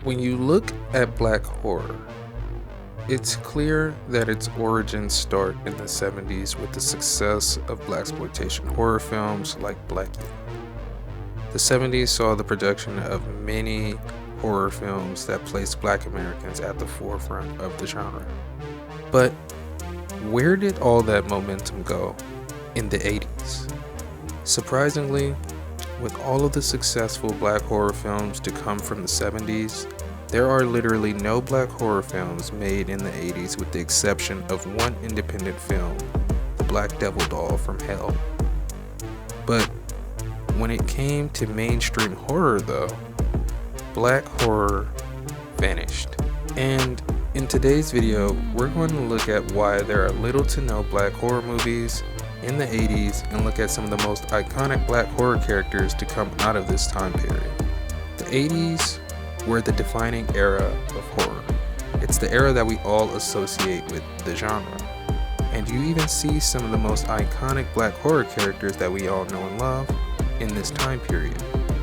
When you look at black horror, it's clear that its origins start in the 70s with the success of blaxploitation horror films like Blackie. The 70s saw the production of many horror films that placed black Americans at the forefront of the genre. But where did all that momentum go in the 80s? Surprisingly, with all of the successful black horror films to come from the 70s, there are literally no black horror films made in the 80s with the exception of one independent film, The Black Devil Doll from Hell. But when it came to mainstream horror though, black horror vanished. And in today's video, we're going to look at why there are little to no black horror movies in the 80s and look at some of the most iconic black horror characters to come out of this time period. The 80s were the defining era of horror. It's the era that we all associate with the genre. And you even see some of the most iconic black horror characters that we all know and love in this time period.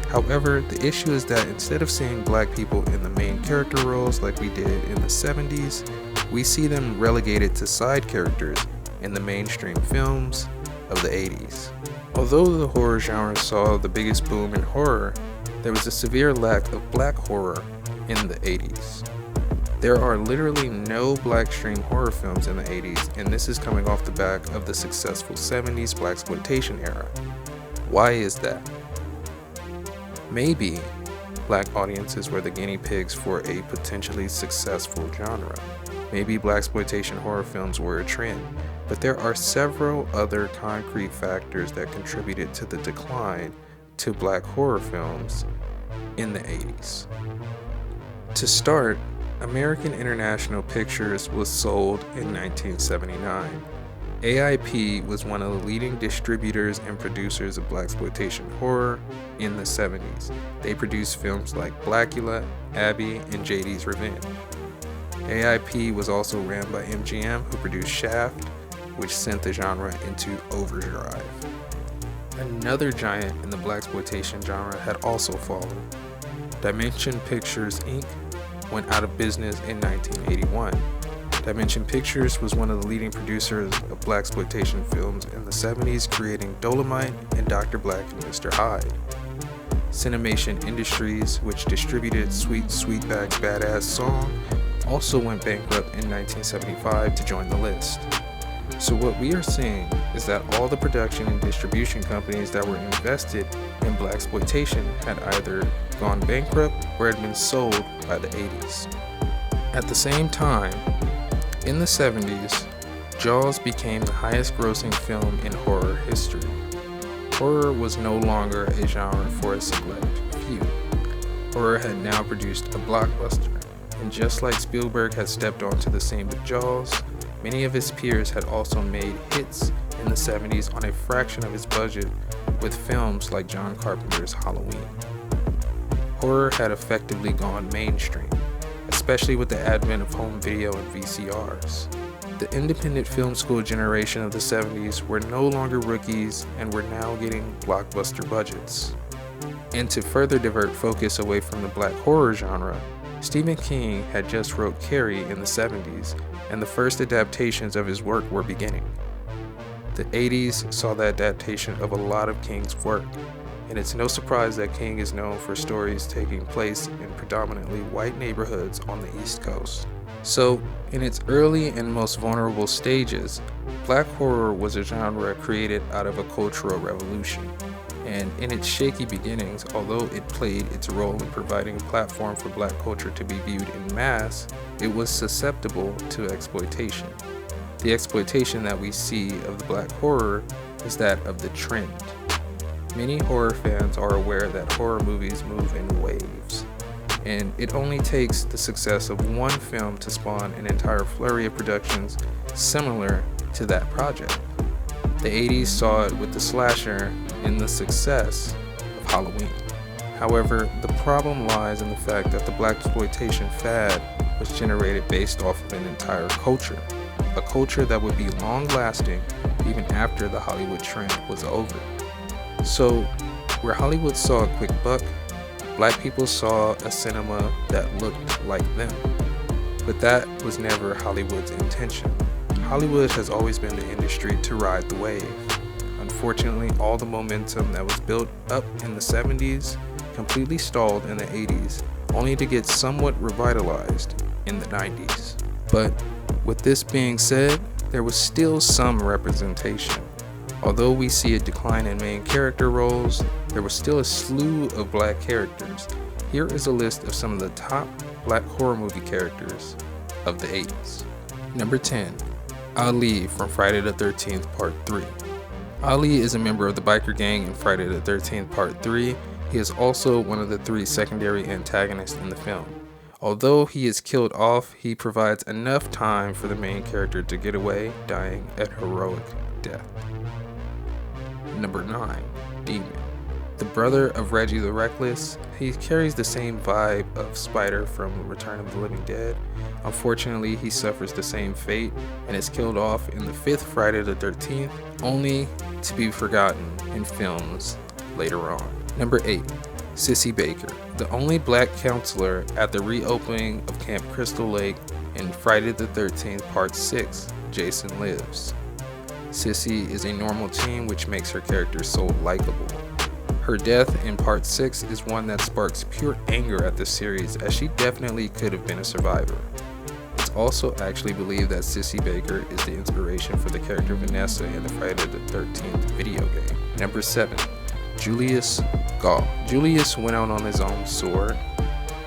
However, the issue is that instead of seeing black people in the main character roles like we did in the 70s, we see them relegated to side characters in the mainstream films of the 80s. Although the horror genre saw the biggest boom in horror, there was a severe lack of black horror in the 80s. There are literally no black-stream horror films in the 80s, and this is coming off the back of the successful 70s blaxploitation era. Why is that? Maybe black audiences were the guinea pigs for a potentially successful genre. Maybe blaxploitation horror films were a trend, but there are several other concrete factors that contributed to the decline to black horror films in the 80s. To start, American International Pictures was sold in 1979. AIP was one of the leading distributors and producers of blaxploitation horror in the 70s. They produced films like Blackula, Abby, and JD's Revenge. AIP was also ran by MGM, who produced Shaft, which sent the genre into overdrive. Another giant in the blaxploitation genre had also fallen. Dimension Pictures Inc. went out of business in 1981. Dimension Pictures was one of the leading producers of blaxploitation films in the 70s, creating Dolomite and Dr. Black and Mr. Hyde. Cinemation Industries, which distributed Sweet Sweetback Badass Song, also went bankrupt in 1975 to join the list. So what we are seeing is that all the production and distribution companies that were invested in blaxploitation had either gone bankrupt or had been sold by the 80s. At the same time, in the 70s, Jaws became the highest grossing film in horror history. Horror was no longer a genre for a select few. Horror had now produced a blockbuster, and just like Spielberg had stepped onto the scene with Jaws, many of his peers had also made hits in the 70s on a fraction of his budget with films like John Carpenter's Halloween. Horror had effectively gone mainstream, especially with the advent of home video and VCRs. The independent film school generation of the 70s were no longer rookies and were now getting blockbuster budgets. And to further divert focus away from the black horror genre, Stephen King had just wrote Carrie in the 70s, and the first adaptations of his work were beginning. The 80s saw the adaptation of a lot of King's work, and it's no surprise that King is known for stories taking place in predominantly white neighborhoods on the East Coast. So, in its early and most vulnerable stages, black horror was a genre created out of a cultural revolution. And in its shaky beginnings, although it played its role in providing a platform for black culture to be viewed in mass, it was susceptible to exploitation. The exploitation that we see of the black horror is that of the trend. Many horror fans are aware that horror movies move in waves, and it only takes the success of one film to spawn an entire flurry of productions similar to that project. The 80s saw it with the slasher and the success of Halloween. However, the problem lies in the fact that the blaxploitation fad was generated based off of an entire culture, a culture that would be long-lasting even after the Hollywood trend was over. So, where Hollywood saw a quick buck, Black people saw a cinema that looked like them. But that was never Hollywood's intention. Hollywood has always been the industry to ride the wave. Unfortunately, all the momentum that was built up in the 70s completely stalled in the 80s, only to get somewhat revitalized in the 90s. But with this being said, there was still some representation. Although we see a decline in main character roles, there was still a slew of black characters. Here is a list of some of the top black horror movie characters of the 80s. Number 10, Ali from Friday the 13th Part 3. Ali is a member of the biker gang in Friday the 13th Part 3. He is also one of the 3 secondary antagonists in the film. Although he is killed off, he provides enough time for the main character to get away, dying a heroic death. Number 9, Demon. The brother of Reggie the Reckless, he carries the same vibe of Spider from Return of the Living Dead. Unfortunately, he suffers the same fate and is killed off in the 5th Friday the 13th, only to be forgotten in films later on. Number 8, Sissy Baker, the only black counselor at the reopening of Camp Crystal Lake in Friday the 13th Part 6, Jason Lives. Sissy is a normal teen, which makes her character so likable. Her death in Part 6 is one that sparks pure anger at the series, as she definitely could have been a survivor. It's also actually believed that Sissy Baker is the inspiration for the character Vanessa in the Friday the 13th video game. Number 7, Julius Gaul. Julius went out on his own sword.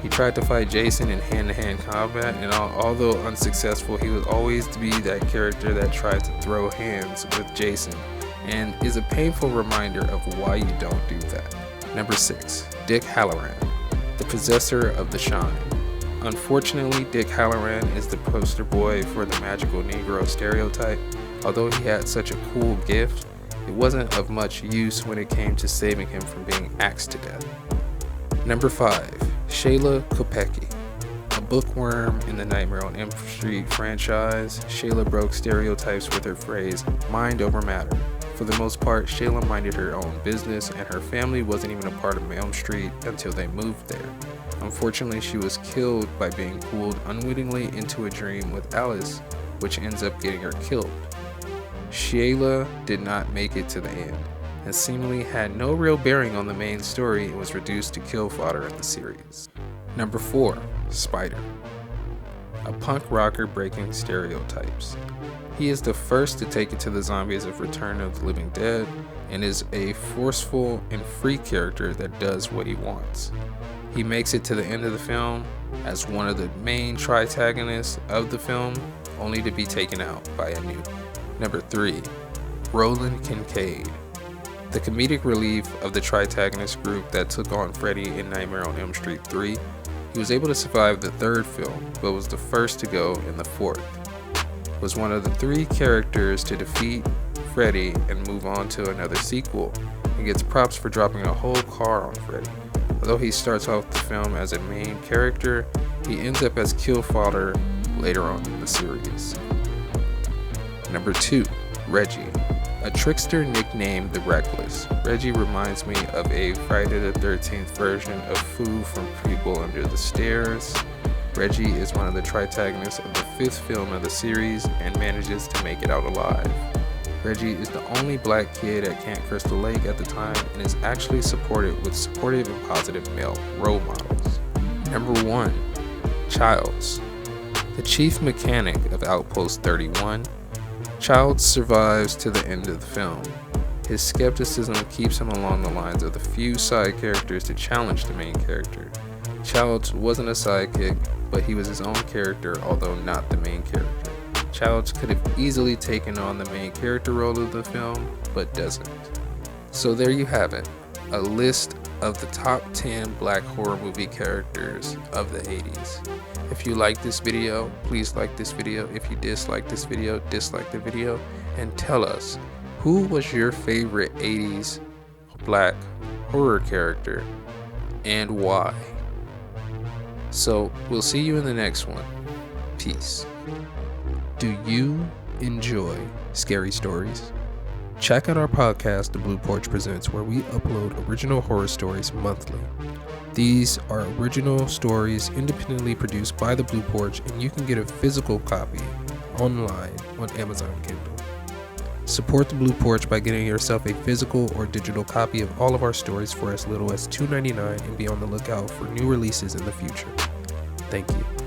He tried to fight Jason in hand-to-hand combat, and although unsuccessful, he was always to be that character that tried to throw hands with Jason, and is a painful reminder of why you don't do that. Number 6, Dick Halloran, the possessor of the Shine. Unfortunately, Dick Halloran is the poster boy for the magical Negro stereotype. Although he had such a cool gift, it wasn't of much use when it came to saving him from being axed to death. Number 5, Shayla Kopecki. A bookworm in the Nightmare on Elm Street franchise, Shayla broke stereotypes with her phrase, mind over matter. For the most part, Shayla minded her own business, and her family wasn't even a part of Elm Street until they moved there. Unfortunately, she was killed by being pulled unwittingly into a dream with Alice, which ends up getting her killed. Shayla did not make it to the end, and seemingly had no real bearing on the main story and was reduced to kill fodder in the series. Number 4, Spider. A punk rocker breaking stereotypes. He is the first to take it to the zombies of Return of the Living Dead, and is a forceful and free character that does what he wants. He makes it to the end of the film as one of the main tritagonists of the film, only to be taken out by a nuke. Number 3, Roland Kincaid. The comedic relief of the tritagonist group that took on Freddy in Nightmare on Elm Street 3. He was able to survive the 3rd film, but was the first to go in the 4th. Was one of the 3 characters to defeat Freddy and move on to another sequel, and gets props for dropping a whole car on Freddy. Although he starts off the film as a main character, he ends up as kill fodder later on in the series. Number 2, Reggie. A trickster nicknamed the Reckless. Reggie reminds me of a Friday the 13th version of Foo from People Under the Stairs. Reggie is one of the tritagonists of the 5th film of the series and manages to make it out alive. Reggie is the only black kid at Camp Crystal Lake at the time and is actually supported with supportive and positive male role models. Number 1, Childs. The chief mechanic of Outpost 31. Childs survives to the end of the film. His skepticism keeps him along the lines of the few side characters to challenge the main character. Childs wasn't a sidekick, but he was his own character, although not the main character. Childs could have easily taken on the main character role of the film, but doesn't. So there you have it, a list of the top 10 black horror movie characters of the 80s. If you like this video, please like this video. If you dislike this video, dislike the video, and tell us, who was your favorite 80s black horror character and why? So we'll see you in the next one. Peace. Do you enjoy scary stories? Check out our podcast, The Blue Porch Presents, where we upload original horror stories monthly. These are original stories independently produced by the Blue Porch, and you can get a physical copy online on Amazon Kindle. Support the Blue Porch by getting yourself a physical or digital copy of all of our stories for as little as $2.99, and be on the lookout for new releases in the future. Thank you.